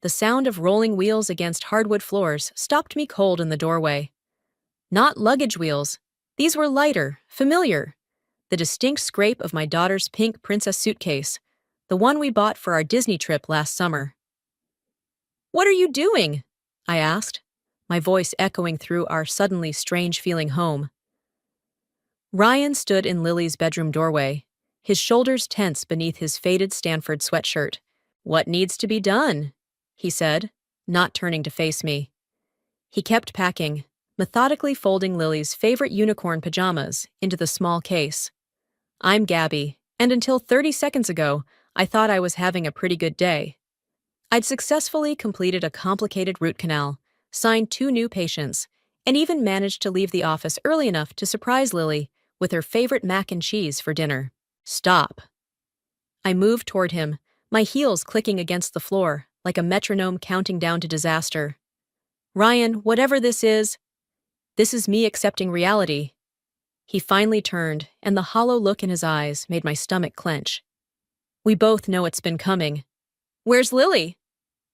The sound of rolling wheels against hardwood floors stopped me cold in the doorway. Not luggage wheels. These were lighter, familiar. The distinct scrape of my daughter's pink princess suitcase, the one we bought for our Disney trip last summer. "What are you doing?" I asked, my voice echoing through our suddenly strange-feeling home. Ryan stood in Lily's bedroom doorway, his shoulders tense beneath his faded Stanford sweatshirt. "What needs to be done?" he said, not turning to face me. He kept packing, methodically folding Lily's favorite unicorn pajamas into the small case. "I'm Gabby, and until 30 seconds ago, I thought I was having a pretty good day. I'd successfully completed a complicated root canal, signed 2 new patients, and even managed to leave the office early enough to surprise Lily with her favorite mac and cheese for dinner." "Stop." I moved toward him, my heels clicking against the floor like a metronome counting down to disaster. "Ryan, whatever this is me accepting reality." He finally turned, and the hollow look in his eyes made my stomach clench. "We both know it's been coming." "Where's Lily?"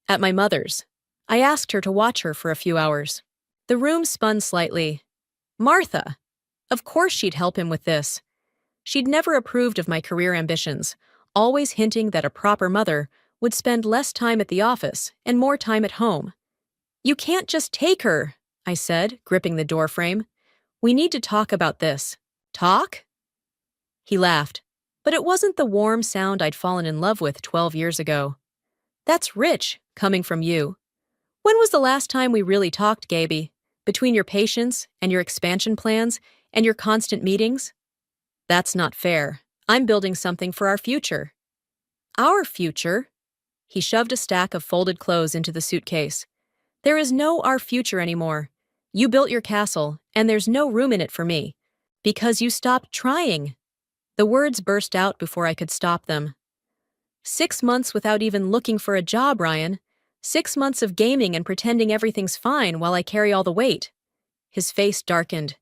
"At my mother's. I asked her to watch her for a few hours." The room spun slightly. Martha! Of course she'd help him with this. She'd never approved of my career ambitions, always hinting that a proper mother would spend less time at the office and more time at home. "You can't just take her," I said, gripping the doorframe. "We need to talk about this." "Talk?" He laughed, but it wasn't the warm sound I'd fallen in love with 12 years ago. "That's rich, coming from you. When was the last time we really talked, Gaby? Between your patients and your expansion plans and your constant meetings?" "That's not fair. I'm building something for our future." "Our future?" He shoved a stack of folded clothes into the suitcase. "There is no our future anymore. You built your castle, and there's no room in it for me. Because you stopped trying." The words burst out before I could stop them. 6 months without even looking for a job, Ryan. 6 months of gaming and pretending everything's fine while I carry all the weight. His face darkened.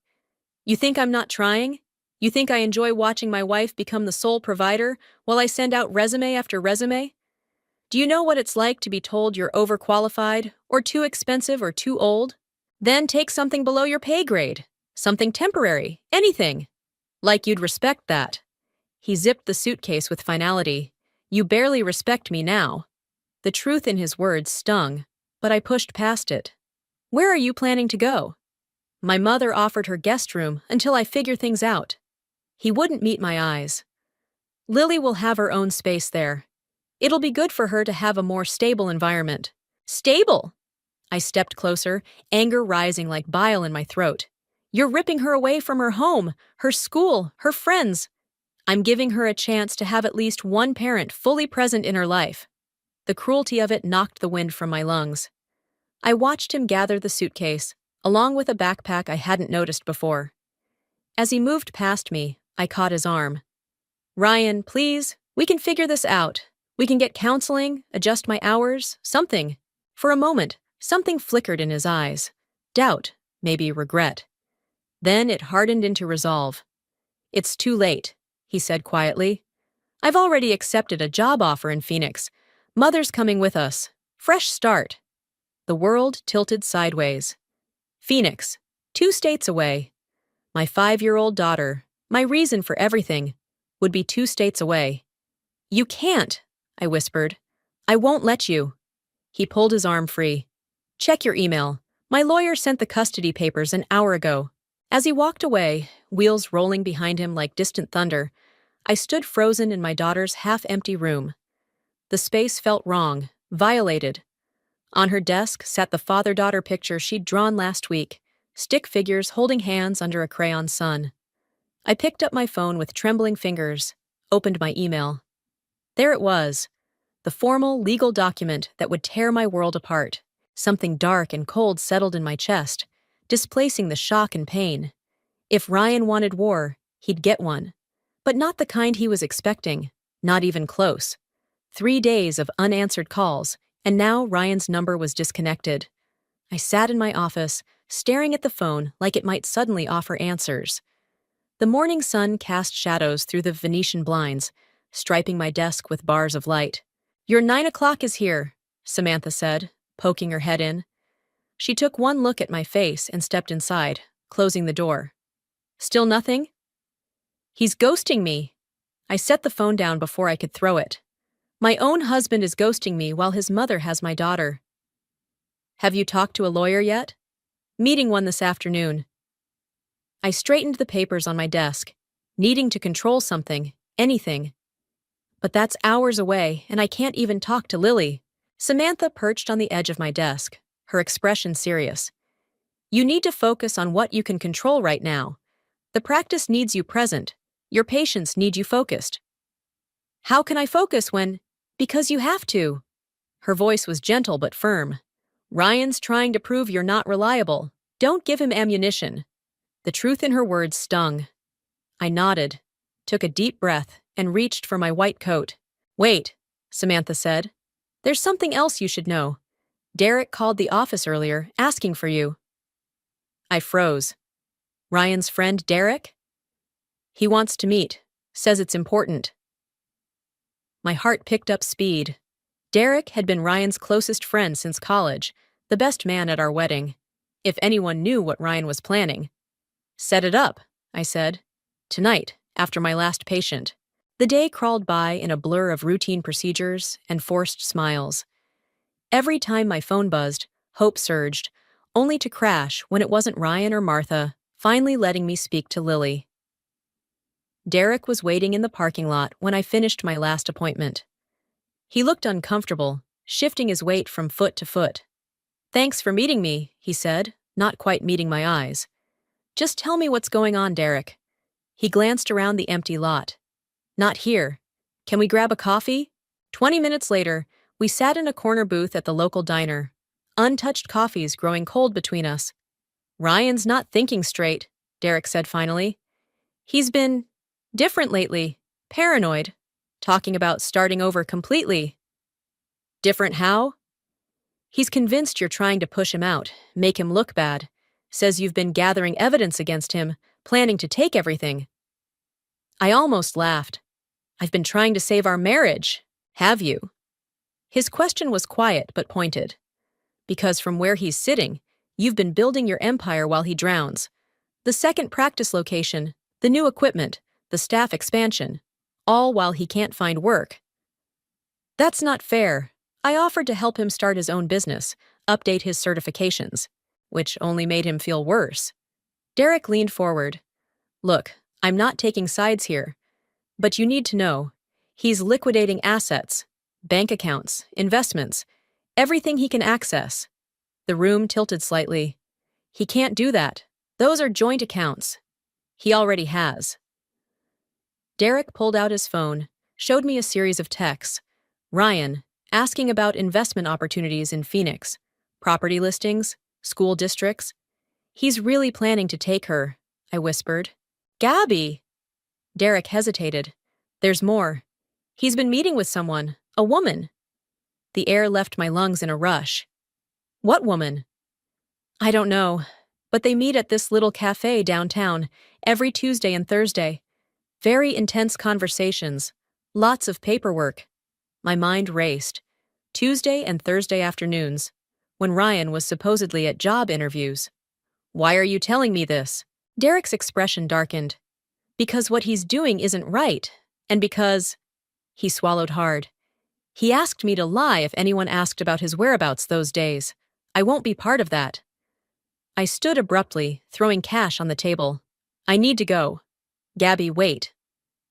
"You think I'm not trying? You think I enjoy watching my wife become the sole provider while I send out resume after resume? Do you know what it's like to be told you're overqualified, or too expensive, or too old? Then take something below your pay grade. Something temporary, anything. Like you'd respect that." He zipped the suitcase with finality. "You barely respect me now." The truth in his words stung, but I pushed past it. "Where are you planning to go?" "My mother offered her guest room until I figure things out." He wouldn't meet my eyes. "Lily will have her own space there. It'll be good for her to have a more stable environment." "Stable?" I stepped closer, anger rising like bile in my throat. "You're ripping her away from her home, her school, her friends." "I'm giving her a chance to have at least one parent fully present in her life." The cruelty of it knocked the wind from my lungs. I watched him gather the suitcase, along with a backpack I hadn't noticed before. As he moved past me, I caught his arm. "Ryan, please, we can figure this out. We can get counseling, adjust my hours, something." For a moment, something flickered in his eyes. Doubt, maybe regret. Then it hardened into resolve. "It's too late," he said quietly. "I've already accepted a job offer in Phoenix. Mother's coming with us. Fresh start." The world tilted sideways. Phoenix, 2 states away. My 5-year-old daughter, my reason for everything, would be 2 states away. "You can't," I whispered. "I won't let you." He pulled his arm free. "Check your email. My lawyer sent the custody papers an hour ago." As he walked away, wheels rolling behind him like distant thunder, I stood frozen in my daughter's half-empty room. The space felt wrong, violated. On her desk sat the father-daughter picture she'd drawn last week, stick figures holding hands under a crayon sun. I picked up my phone with trembling fingers, opened my email. There it was, the formal legal document that would tear my world apart. Something dark and cold settled in my chest, displacing the shock and pain. If Ryan wanted war, he'd get one. But not the kind he was expecting, not even close. 3 days of unanswered calls, and now Ryan's number was disconnected. I sat in my office, staring at the phone like it might suddenly offer answers. The morning sun cast shadows through the Venetian blinds, striping my desk with bars of light. "Your 9 o'clock is here," Samantha said, poking her head in. She took one look at my face and stepped inside, closing the door. Still nothing? He's ghosting me. I set the phone down before I could throw it. My own husband is ghosting me while his mother has my daughter. Have you talked to a lawyer yet? Meeting one this afternoon. I straightened the papers on my desk, needing to control something, anything. But that's hours away, and I can't even talk to Lily. Samantha perched on the edge of my desk, her expression serious. You need to focus on what you can control right now. The practice needs you present. Your patients need you focused. How can I focus when? Because you have to. Her voice was gentle but firm. Ryan's trying to prove you're not reliable. Don't give him ammunition. The truth in her words stung. I nodded, took a deep breath, and reached for my white coat. Wait, Samantha said. There's something else you should know. Derek called the office earlier, asking for you. I froze. Ryan's friend Derek? He wants to meet, says it's important. My heart picked up speed. Derek had been Ryan's closest friend since college, the best man at our wedding. If anyone knew what Ryan was planning. Set it up, I said. Tonight, after my last patient. The day crawled by in a blur of routine procedures and forced smiles. Every time my phone buzzed, hope surged, only to crash when it wasn't Ryan or Martha, finally letting me speak to Lily. Derek was waiting in the parking lot when I finished my last appointment. He looked uncomfortable, shifting his weight from foot to foot. Thanks for meeting me, he said, not quite meeting my eyes. Just tell me what's going on, Derek. He glanced around the empty lot. Not here. Can we grab a coffee? 20 minutes later, we sat in a corner booth at the local diner. Untouched coffees growing cold between us. Ryan's not thinking straight, Derek said finally. He's been different lately, paranoid, talking about starting over completely. Different how? He's convinced you're trying to push him out, make him look bad. Says you've been gathering evidence against him, planning to take everything. I almost laughed. I've been trying to save our marriage. Have you? His question was quiet but pointed. Because from where he's sitting, you've been building your empire while he drowns. The second practice location, the new equipment, the staff expansion, all while he can't find work. That's not fair. I offered to help him start his own business, update his certifications, which only made him feel worse. Derek leaned forward. Look, I'm not taking sides here, but you need to know, he's liquidating assets, bank accounts, investments, everything he can access. The room tilted slightly. He can't do that. Those are joint accounts. He already has. Derek pulled out his phone, showed me a series of texts. Ryan, asking about investment opportunities in Phoenix, property listings, school districts. He's really planning to take her, I whispered. Gabby! Derek hesitated. There's more. He's been meeting with someone, a woman. The air left my lungs in a rush. What woman? I don't know, but they meet at this little cafe downtown every Tuesday and Thursday. Very intense conversations, lots of paperwork. My mind raced. Tuesday and Thursday afternoons, when Ryan was supposedly at job interviews. Why are you telling me this? Derek's expression darkened. Because what he's doing isn't right, and because... He swallowed hard. He asked me to lie if anyone asked about his whereabouts those days. I won't be part of that. I stood abruptly, throwing cash on the table. I need to go. Gabby, wait.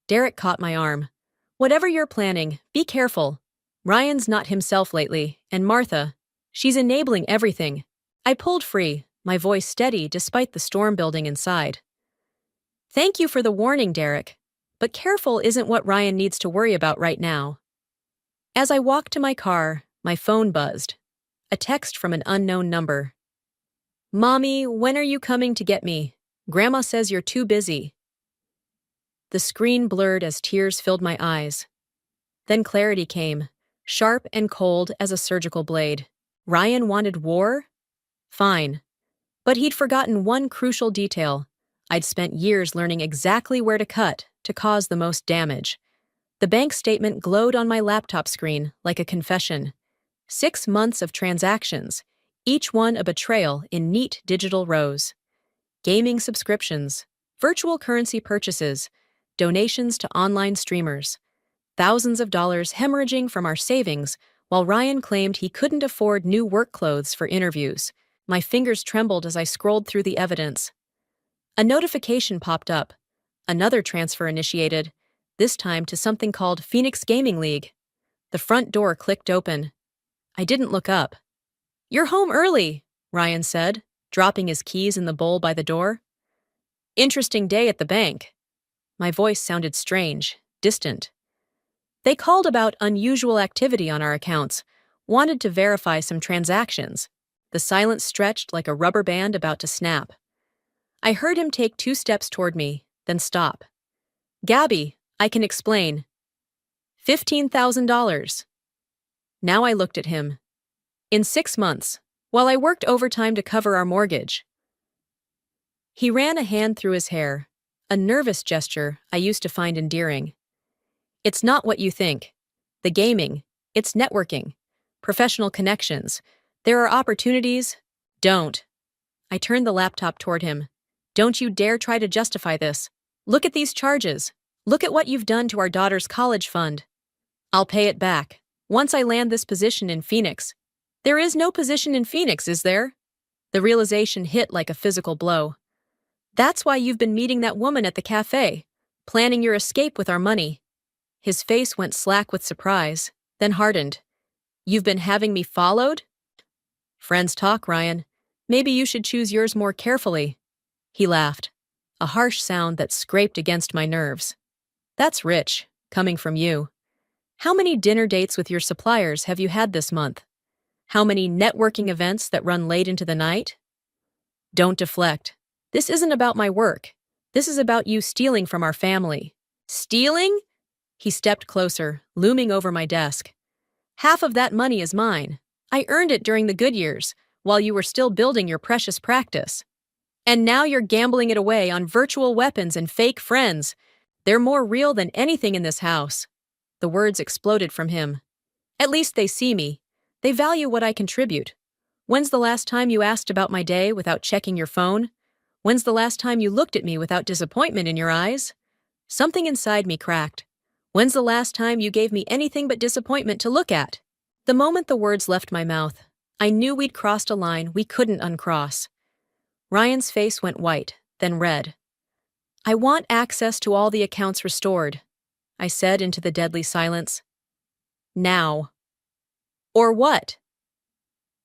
Derek caught my arm. Whatever you're planning, be careful. Ryan's not himself lately, and Martha, she's enabling everything. I pulled free, my voice steady despite the storm building inside. Thank you for the warning, Derek, but careful isn't what Ryan needs to worry about right now. As I walked to my car, my phone buzzed. A text from an unknown number. Mommy, when are you coming to get me? Grandma says you're too busy. The screen blurred as tears filled my eyes. Then clarity came, sharp and cold as a surgical blade. Ryan wanted war? Fine. But he'd forgotten one crucial detail. I'd spent years learning exactly where to cut to cause the most damage. The bank statement glowed on my laptop screen like a confession. 6 months of transactions, each one a betrayal in neat digital rows. Gaming subscriptions, virtual currency purchases, donations to online streamers. Thousands of dollars hemorrhaging from our savings while Ryan claimed he couldn't afford new work clothes for interviews. My fingers trembled as I scrolled through the evidence. A notification popped up. Another transfer initiated, this time to something called Phoenix Gaming League. The front door clicked open. I didn't look up. "You're home early," Ryan said, dropping his keys in the bowl by the door. "Interesting day at the bank." My voice sounded strange, distant. "They called about unusual activity on our accounts, wanted to verify some transactions." The silence stretched like a rubber band about to snap. I heard him take 2 steps toward me, then stop. "Gabby, I can explain." $15,000. Now I looked at him. "In 6 months, while I worked overtime to cover our mortgage." He ran a hand through his hair, a nervous gesture I used to find endearing. "It's not what you think. The gaming, it's networking, professional connections. There are opportunities." "Don't." I turned the laptop toward him. "Don't you dare try to justify this. Look at these charges. Look at what you've done to our daughter's college fund." "I'll pay it back. Once I land this position in Phoenix." "There is no position in Phoenix, is there?" The realization hit like a physical blow. "That's why you've been meeting that woman at the cafe, planning your escape with our money." His face went slack with surprise, then hardened. "You've been having me followed?" "Friends talk, Ryan. Maybe you should choose yours more carefully." He laughed, a harsh sound that scraped against my nerves. "That's rich, coming from you. How many dinner dates with your suppliers have you had this month? How many networking events that run late into the night?" "Don't deflect. This isn't about my work. This is about you stealing from our family." "Stealing?" He stepped closer, looming over my desk. "Half of that money is mine. I earned it during the good years, while you were still building your precious practice. And now you're gambling it away on virtual weapons and fake friends. They're more real than anything in this house." The words exploded from him. "At least they see me. They value what I contribute. When's the last time you asked about my day without checking your phone? When's the last time you looked at me without disappointment in your eyes?" Something inside me cracked. "When's the last time you gave me anything but disappointment to look at?" The moment the words left my mouth, I knew we'd crossed a line we couldn't uncross. Ryan's face went white, then red. "I want access to all the accounts restored," I said into the deadly silence. "Now." "Or what?"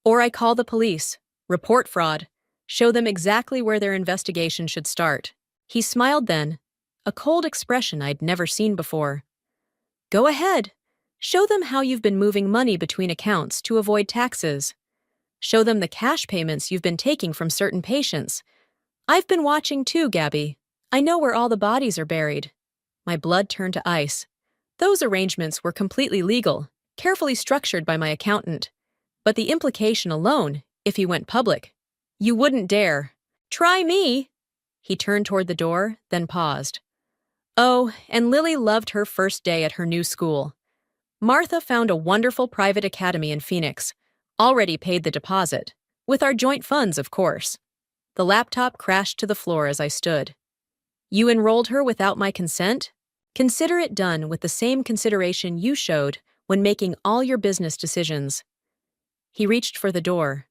"Or I call the police, report fraud, show them exactly where their investigation should start." He smiled then, a cold expression I'd never seen before. "Go ahead. Show them how you've been moving money between accounts to avoid taxes. Show them the cash payments you've been taking from certain patients. I've been watching too, Gabby. I know where all the bodies are buried." My blood turned to ice. Those arrangements were completely legal, carefully structured by my accountant. But the implication alone, if he went public. "You wouldn't dare." "Try me." He turned toward the door, then paused. "Oh, and Lily loved her first day at her new school. Martha found a wonderful private academy in Phoenix, already paid the deposit, with our joint funds, of course." The laptop crashed to the floor as I stood. "You enrolled her without my consent? Consider it done with the same consideration you showed when making all your business decisions." He reached for the door.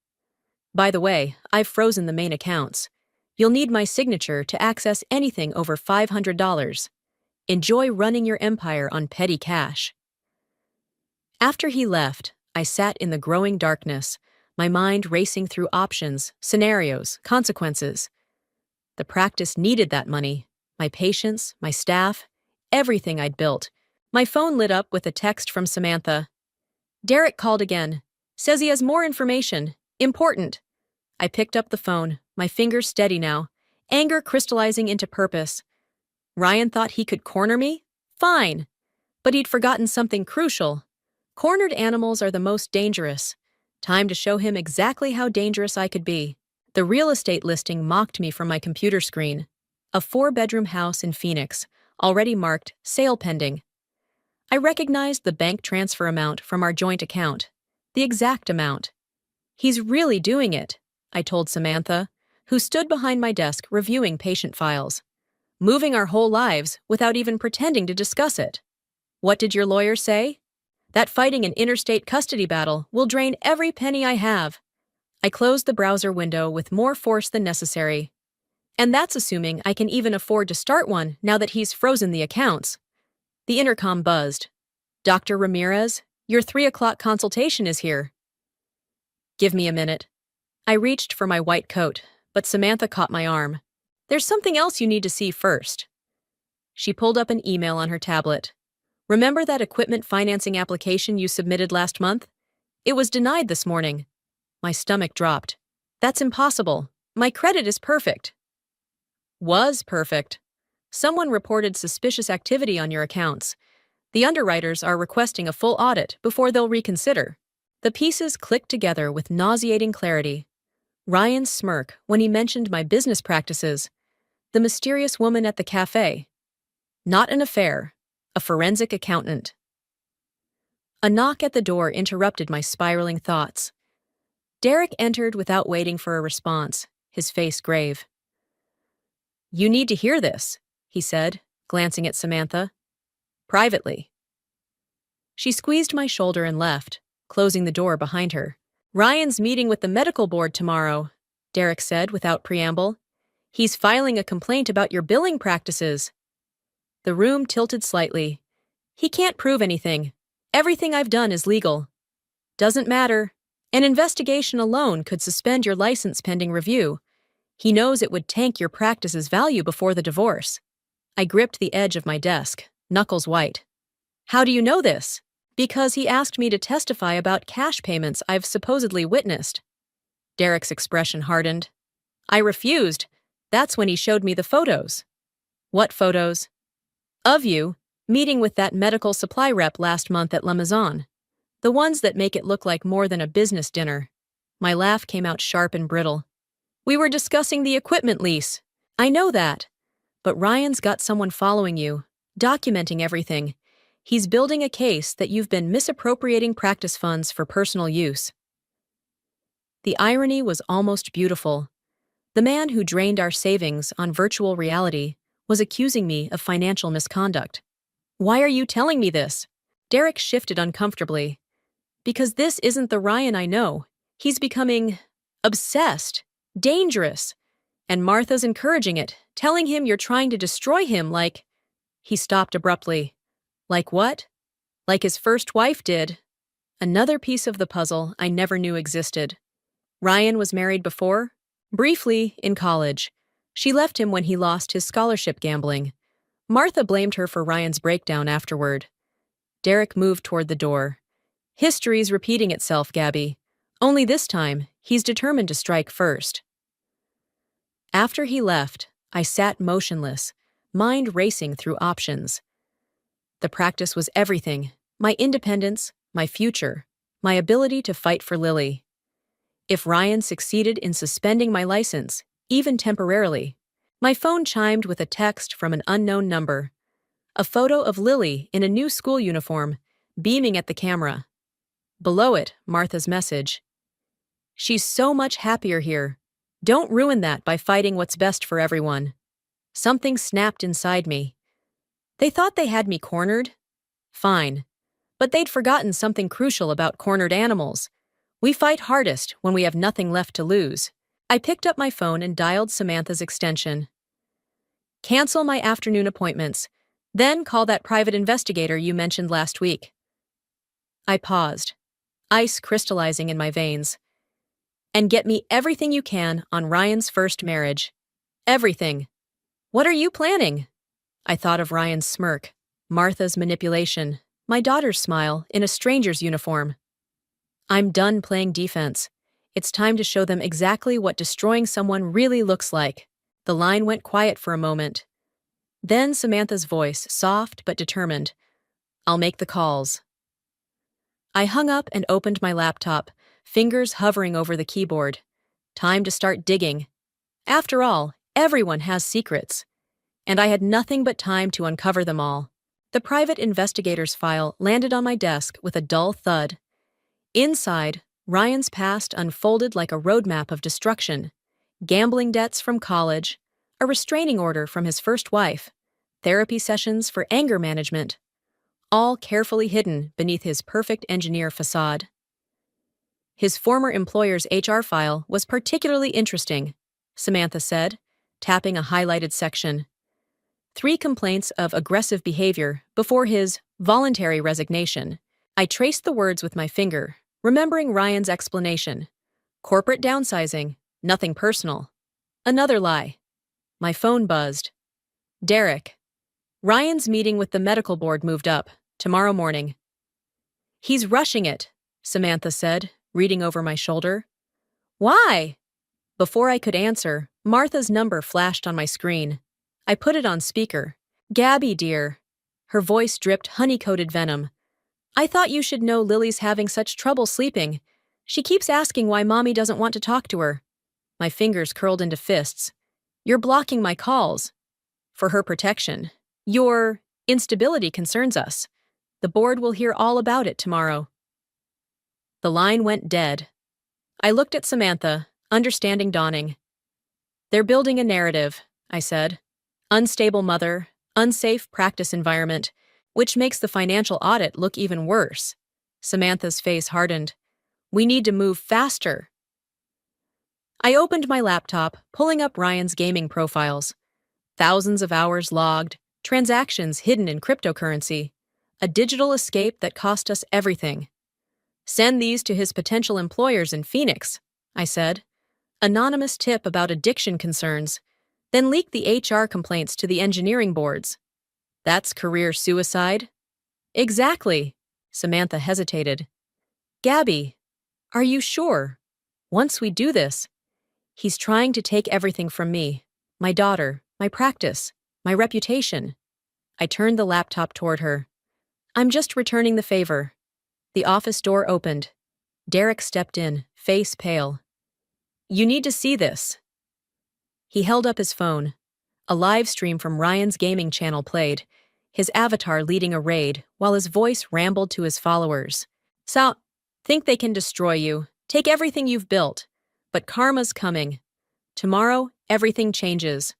"By the way, I've frozen the main accounts. You'll need my signature to access anything over $500. Enjoy running your empire on petty cash." After he left, I sat in the growing darkness, my mind racing through options, scenarios, consequences. The practice needed that money, my patients, my staff, everything I'd built. My phone lit up with a text from Samantha. "Derek called again. Says he has more information. Important." I picked up the phone, my fingers steady now, anger crystallizing into purpose. Ryan thought he could corner me? Fine. But he'd forgotten something crucial. Cornered animals are the most dangerous. Time to show him exactly how dangerous I could be. The real estate listing mocked me from my computer screen. A 4-bedroom house in Phoenix, already marked sale pending. I recognized the bank transfer amount from our joint account. The exact amount. He's really doing it, I told Samantha, who stood behind my desk reviewing patient files. Moving our whole lives without even pretending to discuss it. What did your lawyer say? That fighting an interstate custody battle will drain every penny I have. I closed the browser window with more force than necessary. And that's assuming I can even afford to start one now that he's frozen the accounts. The intercom buzzed. Dr. Ramirez, your 3 o'clock consultation is here. Give me a minute. I reached for my white coat, but Samantha caught my arm. There's something else you need to see first. She pulled up an email on her tablet. Remember that equipment financing application you submitted last month? It was denied this morning. My stomach dropped. That's impossible. My credit is perfect. Was perfect. Someone reported suspicious activity on your accounts. The underwriters are requesting a full audit before they'll reconsider. The pieces clicked together with nauseating clarity. Ryan's smirk when he mentioned my business practices. The mysterious woman at the cafe. Not an affair, a forensic accountant. A knock at the door interrupted my spiraling thoughts. Derek entered without waiting for a response, his face grave. You need to hear this, he said, glancing at Samantha. Privately. She squeezed my shoulder and left, closing the door behind her. Ryan's meeting with the medical board tomorrow, Derek said without preamble. He's filing a complaint about your billing practices. The room tilted slightly. He can't prove anything. Everything I've done is legal. Doesn't matter. An investigation alone could suspend your license pending review. He knows it would tank your practice's value before the divorce. I gripped the edge of my desk, knuckles white. How do you know this? Because he asked me to testify about cash payments I've supposedly witnessed. Derek's expression hardened. I refused. That's when he showed me the photos. What photos? Of you, meeting with that medical supply rep last month at La Maison. The ones that make it look like more than a business dinner. My laugh came out sharp and brittle. We were discussing the equipment lease. I know that. But Ryan's got someone following you, documenting everything. He's building a case that you've been misappropriating practice funds for personal use. The irony was almost beautiful. The man who drained our savings on virtual reality was accusing me of financial misconduct. Why are you telling me this? Derek shifted uncomfortably. Because this isn't the Ryan I know. He's becoming obsessed, dangerous. And Martha's encouraging it, telling him you're trying to destroy him like... He stopped abruptly. Like what? Like his first wife did. Another piece of the puzzle I never knew existed. Ryan was married before? Briefly, in college. She left him when he lost his scholarship gambling. Martha blamed her for Ryan's breakdown afterward. Derek moved toward the door. History's repeating itself, Gabby. Only this time, he's determined to strike first. After he left, I sat motionless, mind racing through options. The practice was everything, my independence, my future, my ability to fight for Lily. If Ryan succeeded in suspending my license, even temporarily, my phone chimed with a text from an unknown number. A photo of Lily in a new school uniform, beaming at the camera. Below it, Martha's message. She's so much happier here. Don't ruin that by fighting what's best for everyone. Something snapped inside me. They thought they had me cornered? Fine. But they'd forgotten something crucial about cornered animals. We fight hardest when we have nothing left to lose. I picked up my phone and dialed Samantha's extension. Cancel my afternoon appointments. Then call that private investigator you mentioned last week. I paused, ice crystallizing in my veins. And get me everything you can on Ryan's first marriage. Everything. What are you planning? I thought of Ryan's smirk, Martha's manipulation, my daughter's smile in a stranger's uniform. I'm done playing defense. It's time to show them exactly what destroying someone really looks like. The line went quiet for a moment. Then Samantha's voice, soft but determined. I'll make the calls. I hung up and opened my laptop, fingers hovering over the keyboard. Time to start digging. After all, everyone has secrets. And I had nothing but time to uncover them all. The private investigator's file landed on my desk with a dull thud. Inside, Ryan's past unfolded like a roadmap of destruction: gambling debts from college, a restraining order from his first wife, therapy sessions for anger management, all carefully hidden beneath his perfect engineer facade. His former employer's HR file was particularly interesting, Samantha said, tapping a highlighted section. 3 complaints of aggressive behavior before his voluntary resignation. I traced the words with my finger, remembering Ryan's explanation. Corporate downsizing, nothing personal. Another lie. My phone buzzed. Derek. Ryan's meeting with the medical board moved up, tomorrow morning. He's rushing it, Samantha said, reading over my shoulder. Why? Before I could answer, Martha's number flashed on my screen. I put it on speaker. Gabby, dear. Her voice dripped honey-coated venom. I thought you should know Lily's having such trouble sleeping. She keeps asking why Mommy doesn't want to talk to her. My fingers curled into fists. You're blocking my calls. For her protection. Your instability concerns us. The board will hear all about it tomorrow. The line went dead. I looked at Samantha, understanding dawning. They're building a narrative, I said. Unstable mother, unsafe practice environment, which makes the financial audit look even worse. Samantha's face hardened. We need to move faster. I opened my laptop, pulling up Ryan's gaming profiles. Thousands of hours logged, transactions hidden in cryptocurrency, a digital escape that cost us everything. Send these to his potential employers in Phoenix, I said. Anonymous tip about addiction concerns, then leak the HR complaints to the engineering boards. That's career suicide? Exactly, Samantha hesitated. Gabby, are you sure? Once we do this, he's trying to take everything from me, my daughter, my practice, my reputation. I turned the laptop toward her. I'm just returning the favor. The office door opened. Derek stepped in, face pale. You need to see this. He held up his phone. A live stream from Ryan's gaming channel played, his avatar leading a raid, while his voice rambled to his followers. Think they can destroy you, take everything you've built. But karma's coming. Tomorrow, everything changes.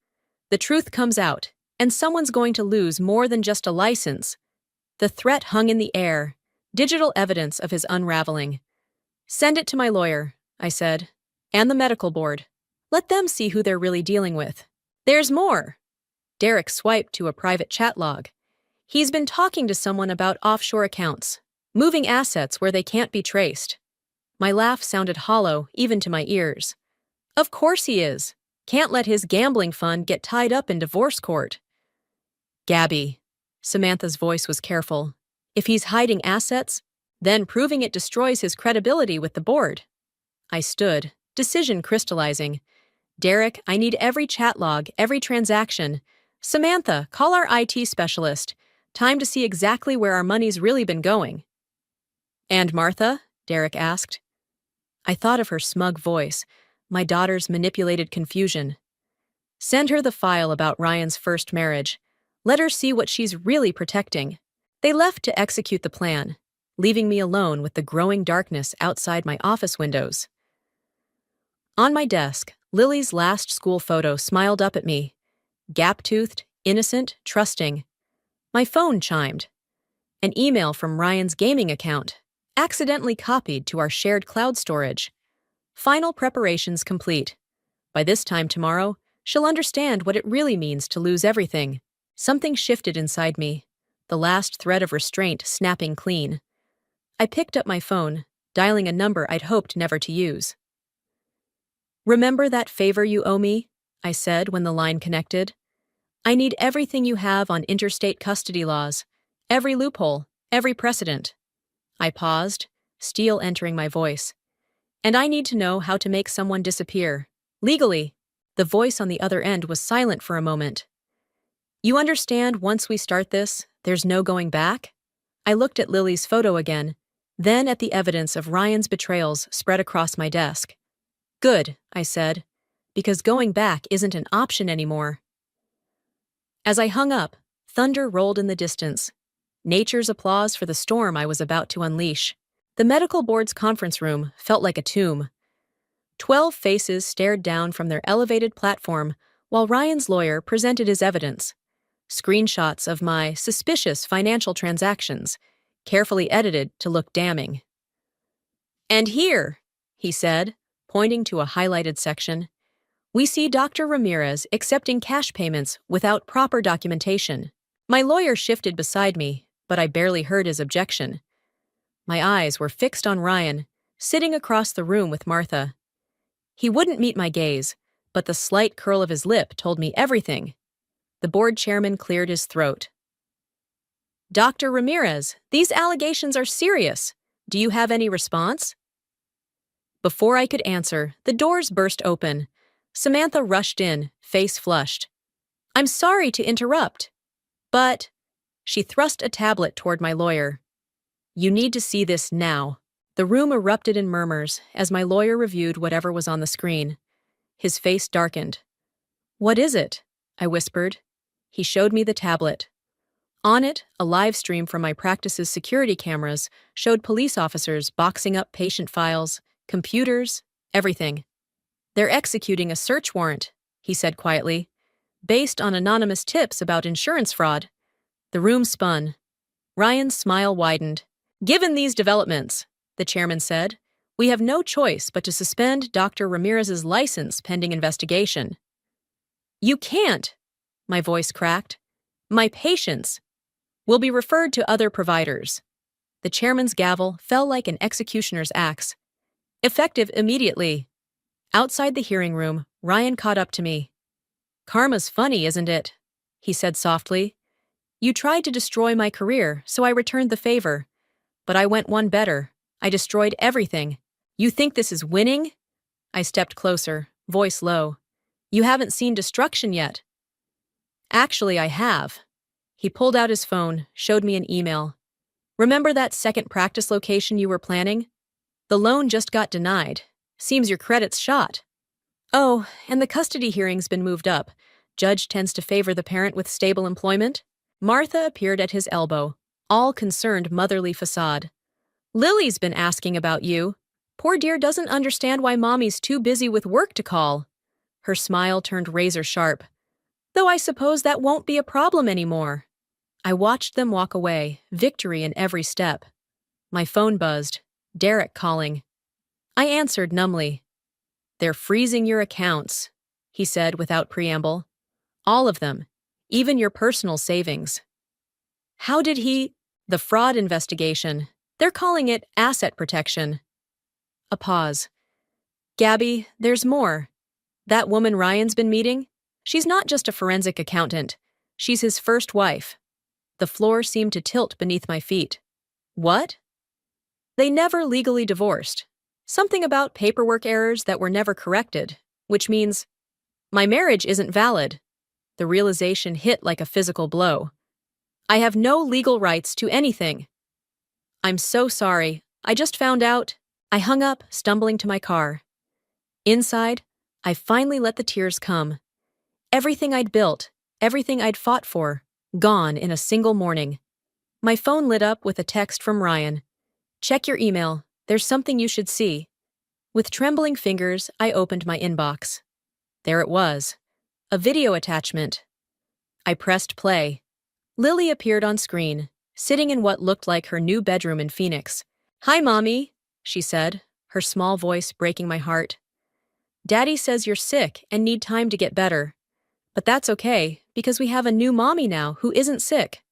The truth comes out, and someone's going to lose more than just a license. The threat hung in the air, digital evidence of his unraveling. Send it to my lawyer, I said, and the medical board. Let them see who they're really dealing with. There's more. Derek swiped to a private chat log. He's been talking to someone about offshore accounts, moving assets where they can't be traced. My laugh sounded hollow, even to my ears. Of course he is. Can't let his gambling fund get tied up in divorce court. Gabby. Samantha's voice was careful. If he's hiding assets, then proving it destroys his credibility with the board. I stood, decision crystallizing. Derek, I need every chat log, every transaction. Samantha, call our IT specialist. Time to see exactly where our money's really been going. And Martha? Derek asked. I thought of her smug voice, my daughter's manipulated confusion. Send her the file about Ryan's first marriage. Let her see what she's really protecting. They left to execute the plan, leaving me alone with the growing darkness outside my office windows. On my desk, Lily's last school photo smiled up at me. Gap-toothed, innocent, trusting. My phone chimed. An email from Ryan's gaming account, accidentally copied to our shared cloud storage. Final preparations complete. By this time tomorrow, she'll understand what it really means to lose everything. Something shifted inside me, the last thread of restraint snapping clean. I picked up my phone, dialing a number I'd hoped never to use. Remember that favor you owe me? I said when the line connected. I need everything you have on interstate custody laws, every loophole, every precedent. I paused, steel entering my voice. And I need to know how to make someone disappear. Legally. The voice on the other end was silent for a moment. You understand once we start this, there's no going back? I looked at Lily's photo again, then at the evidence of Ryan's betrayals spread across my desk. Good, I said, because going back isn't an option anymore. As I hung up, thunder rolled in the distance, nature's applause for the storm I was about to unleash. The medical board's conference room felt like a tomb. 12 faces stared down from their elevated platform while Ryan's lawyer presented his evidence. Screenshots of my suspicious financial transactions, carefully edited to look damning. "And here," he said, pointing to a highlighted section, "we see Dr. Ramirez accepting cash payments without proper documentation." My lawyer shifted beside me, but I barely heard his objection. My eyes were fixed on Ryan, sitting across the room with Martha. He wouldn't meet my gaze, but the slight curl of his lip told me everything. The board chairman cleared his throat. "Dr. Ramirez, these allegations are serious. Do you have any response?" Before I could answer, the doors burst open. Samantha rushed in, face flushed. "I'm sorry to interrupt, but—" She thrust a tablet toward my lawyer. "You need to see this now." The room erupted in murmurs as my lawyer reviewed whatever was on the screen. His face darkened. "What is it?" I whispered. He showed me the tablet. On it, a live stream from my practice's security cameras showed police officers boxing up patient files, computers, everything. "They're executing a search warrant," he said quietly, "based on anonymous tips about insurance fraud." The room spun. Ryan's smile widened. "Given these developments," the chairman said, "we have no choice but to suspend Dr. Ramirez's license pending investigation." "You can't," my voice cracked. "My patients will be referred to other providers." The chairman's gavel fell like an executioner's axe. "Effective immediately." Outside the hearing room, Ryan caught up to me. "Karma's funny, isn't it?" he said softly. "You tried to destroy my career, so I returned the favor. But I went one better. I destroyed everything. You think this is winning?" I stepped closer, voice low. "You haven't seen destruction yet." "Actually, I have." He pulled out his phone, showed me an email. "Remember that second practice location you were planning? The loan just got denied. Seems your credit's shot." "Oh, and the custody hearing's been moved up. Judge tends to favor the parent with stable employment." Martha appeared at his elbow, all concerned motherly facade. "Lily's been asking about you. Poor dear doesn't understand why mommy's too busy with work to call." Her smile turned razor sharp. "Though I suppose that won't be a problem anymore." I watched them walk away, victory in every step. My phone buzzed. Derek calling. I answered numbly. "They're freezing your accounts," he said without preamble. "All of them, even your personal savings." "How did he—" "The fraud investigation. They're calling it asset protection." A pause. "Gabby, there's more. That woman Ryan's been meeting? She's not just a forensic accountant. She's his first wife." The floor seemed to tilt beneath my feet. "What?" "They never legally divorced. Something about paperwork errors that were never corrected, which means my marriage isn't valid." The realization hit like a physical blow. "I have no legal rights to anything." "I'm so sorry. I just found out." I hung up, stumbling to my car. Inside, I finally let the tears come. Everything I'd built, everything I'd fought for, gone in a single morning. My phone lit up with a text from Ryan. "Check your email. There's something you should see." With trembling fingers, I opened my inbox. There it was. A video attachment. I pressed play. Lily appeared on screen, sitting in what looked like her new bedroom in Phoenix. "Hi, Mommy," she said, her small voice breaking my heart. "Daddy says you're sick and need time to get better. But that's okay, because we have a new mommy now who isn't sick.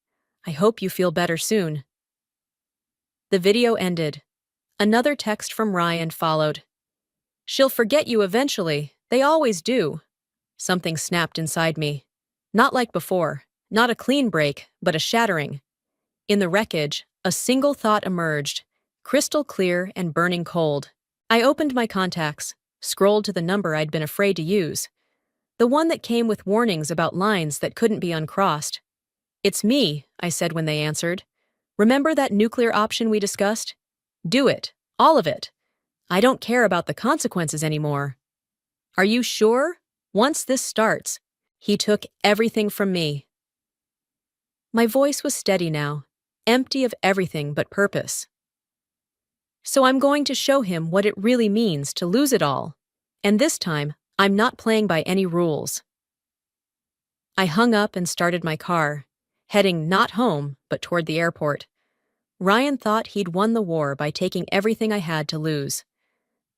I hope you feel better soon." The video ended. Another text from Ryan followed. "She'll forget you eventually. They always do." Something snapped inside me. Not like before. Not a clean break, but a shattering. In the wreckage, a single thought emerged, crystal clear and burning cold. I opened my contacts, scrolled to the number I'd been afraid to use. The one that came with warnings about lines that couldn't be uncrossed. "It's me," I said when they answered. "Remember that nuclear option we discussed? Do it. All of it. I don't care about the consequences anymore." "Are you sure? Once this starts." "He took everything from me." My voice was steady now, empty of everything but purpose. So I'm going to show him what it really means to lose it all. And this time, I'm not playing by any rules. I hung up and started my car, heading not home, but toward the airport. Ryan thought he'd won the war by taking everything I had to lose.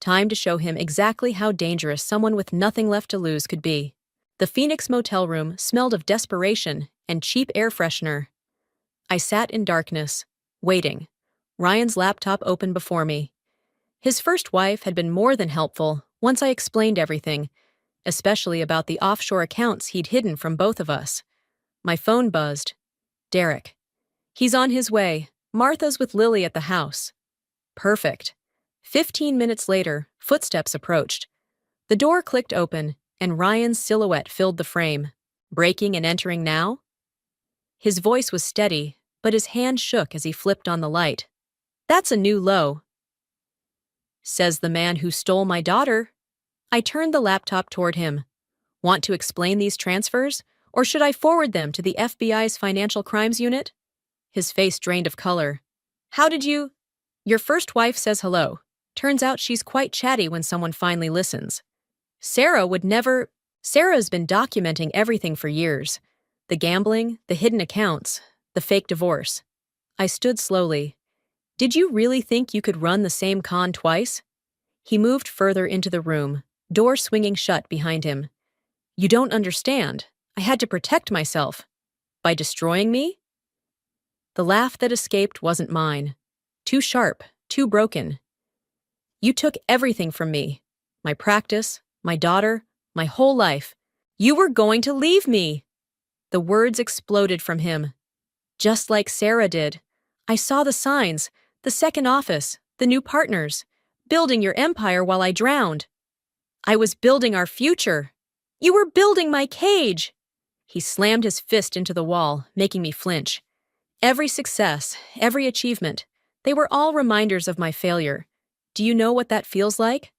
Time to show him exactly how dangerous someone with nothing left to lose could be. The Phoenix motel room smelled of desperation and cheap air freshener. I sat in darkness, waiting. Ryan's laptop open before me. His first wife had been more than helpful once I explained everything, especially about the offshore accounts he'd hidden from both of us. My phone buzzed. Derek. He's on his way. Martha's with Lily at the house. Perfect. 15 minutes later, footsteps approached. The door clicked open, and Ryan's silhouette filled the frame. Breaking and entering now? His voice was steady, but his hand shook as he flipped on the light. That's a new low. Says the man who stole my daughter. I turned the laptop toward him. Want to explain these transfers, or should I forward them to the FBI's Financial Crimes Unit? His face drained of color. How did you? Your first wife says hello. Turns out she's quite chatty when someone finally listens. Sarah would never. Sarah's been documenting everything for years. The gambling, the hidden accounts, the fake divorce. I stood slowly. Did you really think you could run the same con twice? He moved further into the room, door swinging shut behind him. You don't understand. I had to protect myself. By destroying me? The laugh that escaped wasn't mine. Too sharp, too broken. You took everything from me. My practice, my daughter, my whole life. You were going to leave me. The words exploded from him. Just like Sarah did. I saw the signs, the second office, the new partners, building your empire while I drowned. I was building our future. You were building my cage. He slammed his fist into the wall, making me flinch. Every success, every achievement, they were all reminders of my failure. Do you know what that feels like?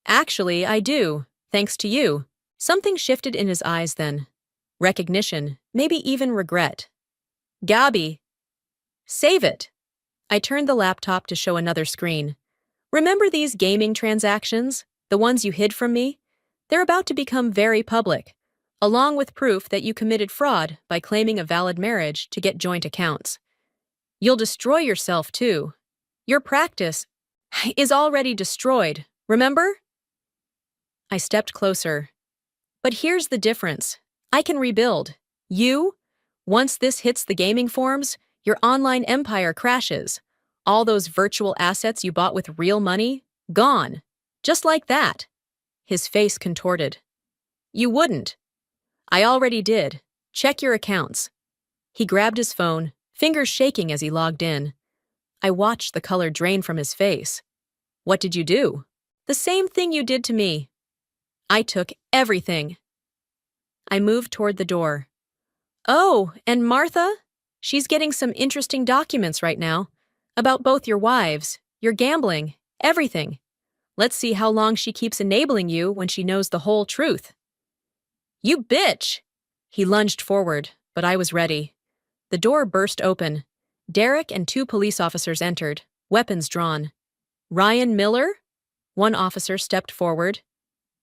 Actually, I do, thanks to you. Something shifted in his eyes then. Recognition, maybe even regret. Gabby. Save it. I turned the laptop to show another screen. Remember these gaming transactions? The ones you hid from me? They're about to become very public, along with proof that you committed fraud by claiming a valid marriage to get joint accounts. You'll destroy yourself, too. Your practice is already destroyed, remember? I stepped closer. But here's the difference. I can rebuild. You? Once this hits the gaming forums, your online empire crashes. All those virtual assets you bought with real money, gone. Just like that. His face contorted. You wouldn't. I already did. Check your accounts. He grabbed his phone, fingers shaking as he logged in. I watched the color drain from his face. What did you do? The same thing you did to me. I took everything. I moved toward the door. Oh, and Martha? She's getting some interesting documents right now. About both your wives, your gambling, everything. Let's see how long she keeps enabling you when she knows the whole truth. You bitch! He lunged forward, but I was ready. The door burst open. Derek and 2 police officers entered, weapons drawn. Ryan Miller? One officer stepped forward.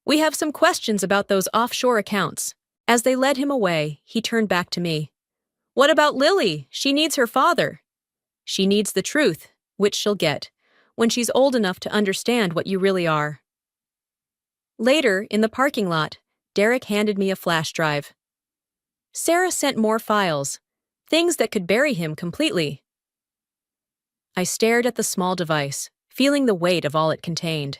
We have some questions about those offshore accounts. As they led him away, he turned back to me. What about Lily? She needs her father. She needs the truth, which she'll get, when she's old enough to understand what you really are. Later, in the parking lot, Derek handed me a flash drive. Sarah sent more files, things that could bury him completely. I stared at the small device, feeling the weight of all it contained.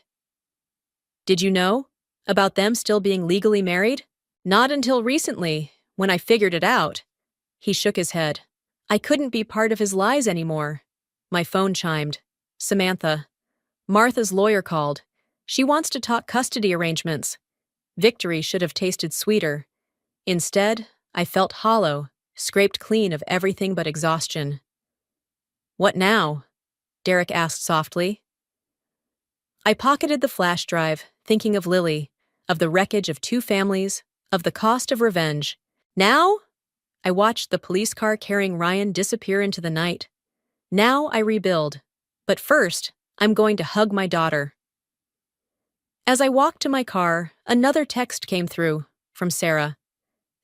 Did you know? About them still being legally married? Not until recently, when I figured it out. He shook his head. I couldn't be part of his lies anymore. My phone chimed. Samantha. Martha's lawyer called. She wants to talk custody arrangements. Victory should have tasted sweeter. Instead, I felt hollow, scraped clean of everything but exhaustion. What now? Derek asked softly. I pocketed the flash drive, thinking of Lily, of the wreckage of 2 families, of the cost of revenge. Now? I watched the police car carrying Ryan disappear into the night. Now I rebuild. But first, I'm going to hug my daughter. As I walked to my car, another text came through, from Sarah.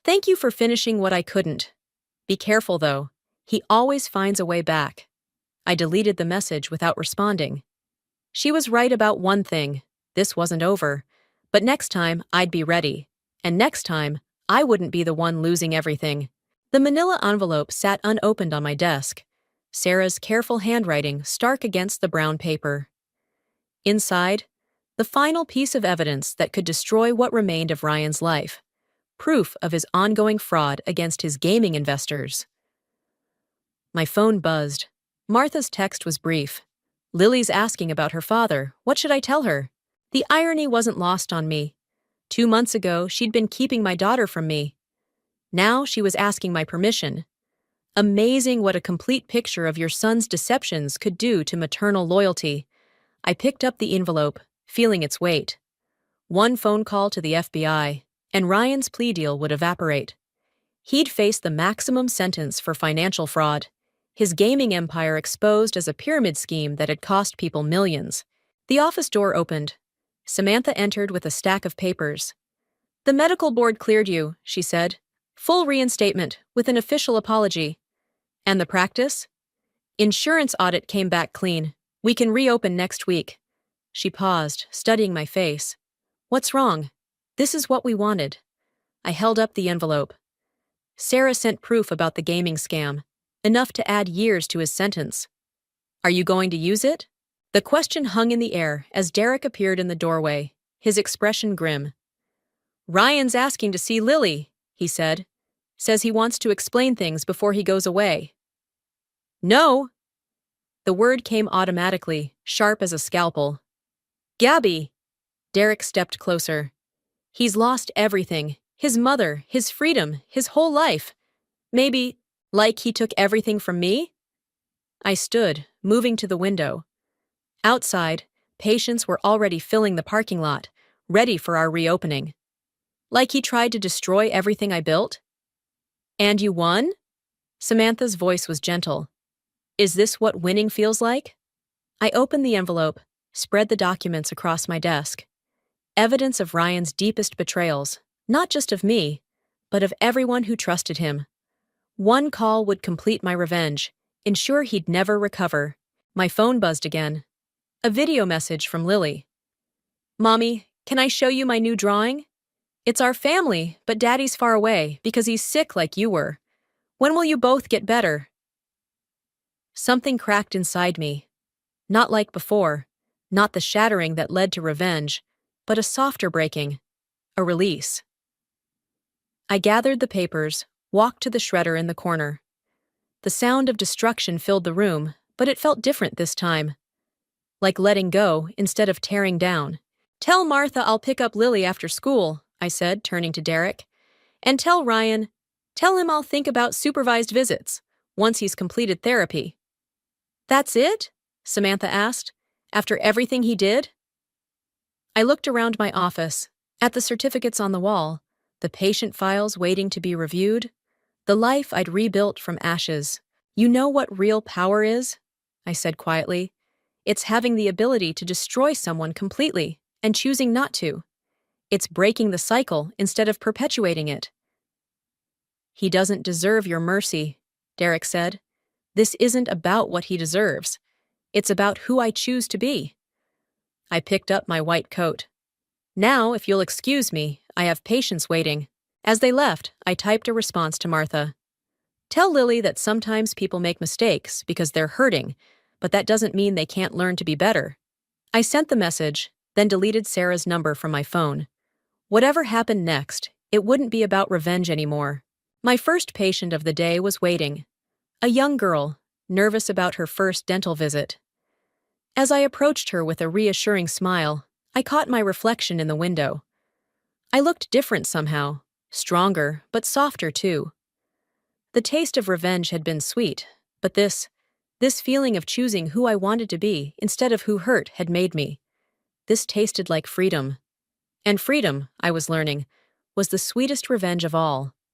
Thank you for finishing what I couldn't. Be careful though. He always finds a way back. I deleted the message without responding. She was right about one thing. This wasn't over. But next time, I'd be ready. And next time, I wouldn't be the one losing everything. The manila envelope sat unopened on my desk. Sarah's careful handwriting stark against the brown paper. Inside, the final piece of evidence that could destroy what remained of Ryan's life. Proof of his ongoing fraud against his gaming investors. My phone buzzed. Martha's text was brief. Lily's asking about her father. What should I tell her? The irony wasn't lost on me. 2 months ago, she'd been keeping my daughter from me. Now she was asking my permission. Amazing what a complete picture of your son's deceptions could do to maternal loyalty. I picked up the envelope, feeling its weight. One phone call to the FBI, and Ryan's plea deal would evaporate. He'd face the maximum sentence for financial fraud, his gaming empire exposed as a pyramid scheme that had cost people millions. The office door opened. Samantha entered with a stack of papers. The medical board cleared you, she said. Full reinstatement, with an official apology. And the practice? Insurance audit came back clean. We can reopen next week. She paused, studying my face. What's wrong? This is what we wanted. I held up the envelope. Sarah sent proof about the gaming scam, enough to add years to his sentence. Are you going to use it? The question hung in the air as Derek appeared in the doorway, his expression grim. Ryan's asking to see Lily, he said. Says he wants to explain things before he goes away. No! The word came automatically, sharp as a scalpel. Gabby! Derek stepped closer. He's lost everything. His mother, his freedom, his whole life. Maybe, like he took everything from me? I stood, moving to the window. Outside, patients were already filling the parking lot, ready for our reopening. Like he tried to destroy everything I built? And you won? Samantha's voice was gentle. Is this what winning feels like? I opened the envelope, spread the documents across my desk. Evidence of Ryan's deepest betrayals, not just of me, but of everyone who trusted him. One call would complete my revenge, ensure he'd never recover. My phone buzzed again. A video message from Lily. Mommy, can I show you my new drawing? It's our family, but Daddy's far away because he's sick like you were. When will you both get better? Something cracked inside me. Not like before, not the shattering that led to revenge, but a softer breaking, a release. I gathered the papers, walked to the shredder in the corner. The sound of destruction filled the room, but it felt different this time. Like letting go instead of tearing down. Tell Martha I'll pick up Lily after school, I said, turning to Derek. And tell Ryan, tell him I'll think about supervised visits, once he's completed therapy. That's it? Samantha asked, after everything he did? I looked around my office, at the certificates on the wall, the patient files waiting to be reviewed, the life I'd rebuilt from ashes. You know what real power is? I said quietly. It's having the ability to destroy someone completely and choosing not to. It's breaking the cycle instead of perpetuating it. He doesn't deserve your mercy, Derek said. This isn't about what he deserves. It's about who I choose to be. I picked up my white coat. Now, if you'll excuse me, I have patients waiting. As they left, I typed a response to Martha. Tell Lily that sometimes people make mistakes because they're hurting, but that doesn't mean they can't learn to be better. I sent the message, then deleted Sarah's number from my phone. Whatever happened next, it wouldn't be about revenge anymore. My first patient of the day was waiting. A young girl, nervous about her first dental visit. As I approached her with a reassuring smile, I caught my reflection in the window. I looked different somehow, stronger, but softer too. The taste of revenge had been sweet, but this feeling of choosing who I wanted to be instead of who hurt had made me. This tasted like freedom. And freedom, I was learning, was the sweetest revenge of all.